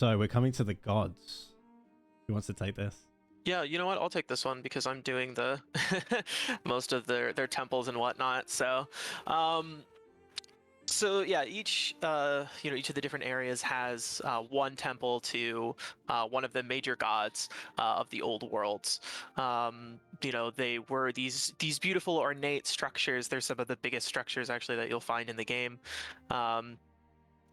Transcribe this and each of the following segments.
So we're coming to the gods. Who wants to take this? Yeah, you know what? I'll take this one because I'm doing the most of their temples and whatnot. Um, so yeah, each of the different areas has one temple to one of the major gods of the old worlds. They were these beautiful ornate structures. They're some of the biggest structures actually that you'll find in the game. Um,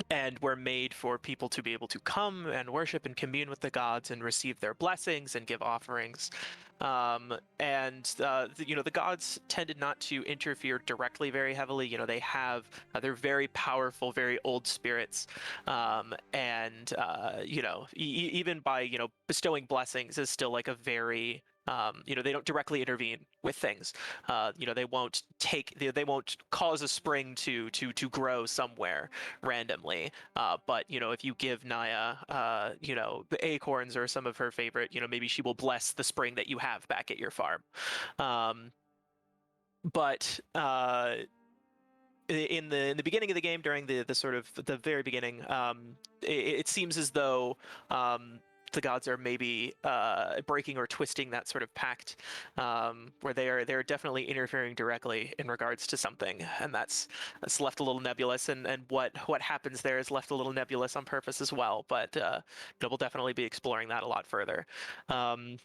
and were made for people to be able to come and worship and commune with the gods and receive their blessings and give offerings. The gods tended not to interfere directly very heavily. They're very powerful, very old spirits, even by bestowing blessings is still like a very they don't directly intervene with things. They won't cause a spring to grow somewhere randomly. But if you give Naya, the acorns or some of her favorite, maybe she will bless the spring that you have back at your farm. Um, but in the beginning of the game, during the sort of the very beginning, it seems as though the gods are maybe breaking or twisting that sort of pact, where they're definitely interfering directly in regards to something, and that's left a little nebulous, and what happens there is left a little nebulous on purpose as well. But we'll definitely be exploring that a lot further.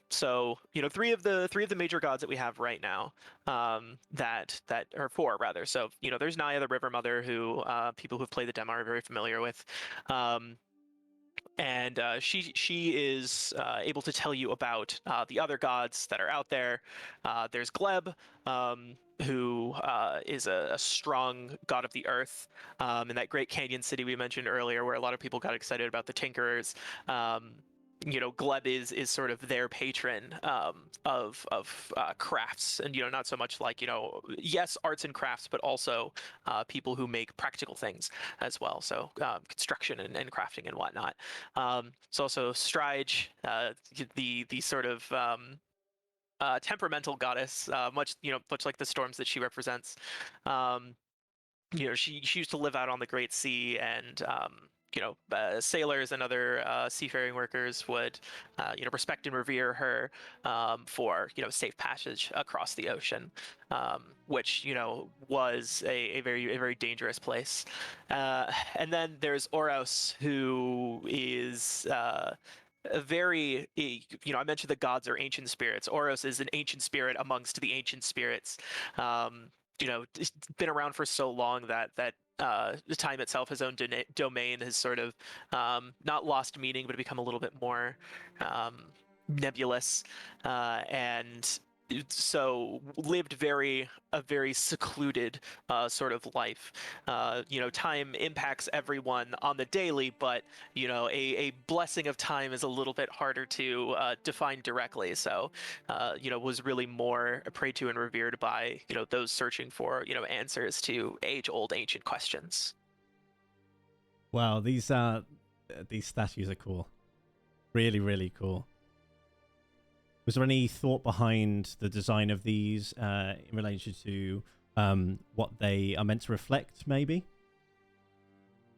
Three of the major gods that we have right now, that or four rather. So there's Naya, the River Mother, who people who've played the demo are very familiar with. And she is able to tell you about the other gods that are out there. There's Gleb, who is a strong god of the earth, in that Great Canyon city we mentioned earlier, where a lot of people got excited about the Tinkerers. Gleb is sort of their patron of crafts, and not so much like yes, arts and crafts, but also people who make practical things as well. So construction and crafting and whatnot. It's also Strige, the sort of temperamental goddess, much like the storms that she represents. Um, she used to live out on the Great Sea, and sailors and other seafaring workers would respect and revere her, for safe passage across the ocean, which was a very dangerous place. And then there's Oros, who is I mentioned the gods are ancient spirits. Oros is an ancient spirit amongst the ancient spirits. It's been around for so long that the time itself, his own domain, has sort of not lost meaning, but become a little bit more nebulous, and so lived a very secluded sort of life. Time impacts everyone on the daily, but a blessing of time is a little bit harder to define directly. So was really more prayed to and revered by those searching for answers to age-old ancient questions. Wow, these statues are cool. Really, really cool. Was there any thought behind the design of these in relation to what they are meant to reflect, maybe?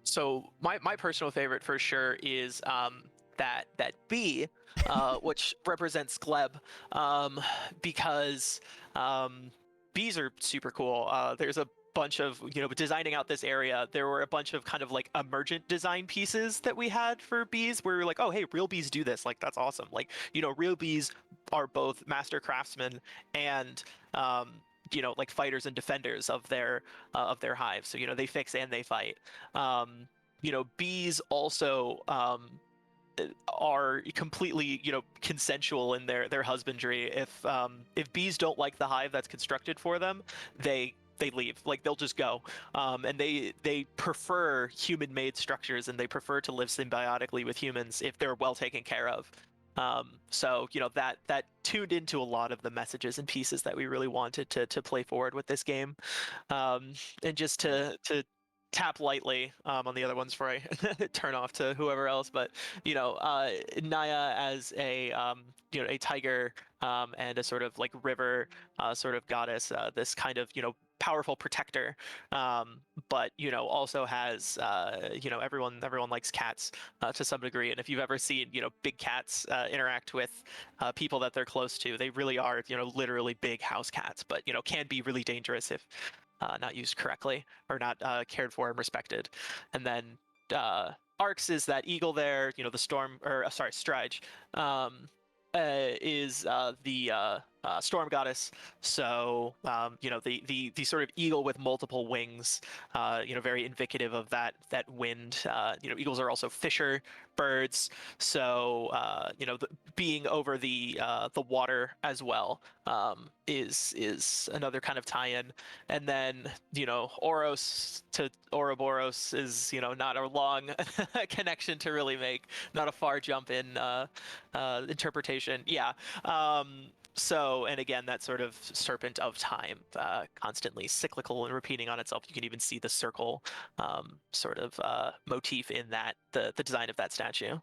So my personal favorite for sure is that bee, which represents Gleb, because bees are super cool. There's a bunch of designing out this area, there were a bunch of kind of like emergent design pieces that we had for bees where we were like, oh hey, real bees do this, like that's awesome. Like real bees are both master craftsmen and like fighters and defenders of their hive. So they fix and they fight. Bees also are completely consensual in their husbandry. If bees don't like the hive that's constructed for them, they leave. Like they'll just go. And they prefer human-made structures, and they prefer to live symbiotically with humans if they're well taken care of. So that tuned into a lot of the messages and pieces that we really wanted to play forward with this game. And just to tap lightly on the other ones before I turn off to whoever else, but Naya as a tiger, and a sort of like river sort of goddess, this kind of powerful protector, but also has everyone likes cats to some degree, and if you've ever seen big cats interact with people that they're close to, they really are literally big house cats, but can be really dangerous if not used correctly or not cared for and respected. And then Arx is that eagle there, the storm, or sorry, Strige is the storm goddess. So the sort of eagle with multiple wings, very indicative of that wind. Eagles are also fisher birds, so being over the water as well is another kind of tie-in. And then Oros to Ouroboros is not a long connection to really make, not a far jump in interpretation. Yeah. So, and again, that sort of serpent of time, constantly cyclical and repeating on itself. You can even see the circle sort of motif in that, the design of that statue.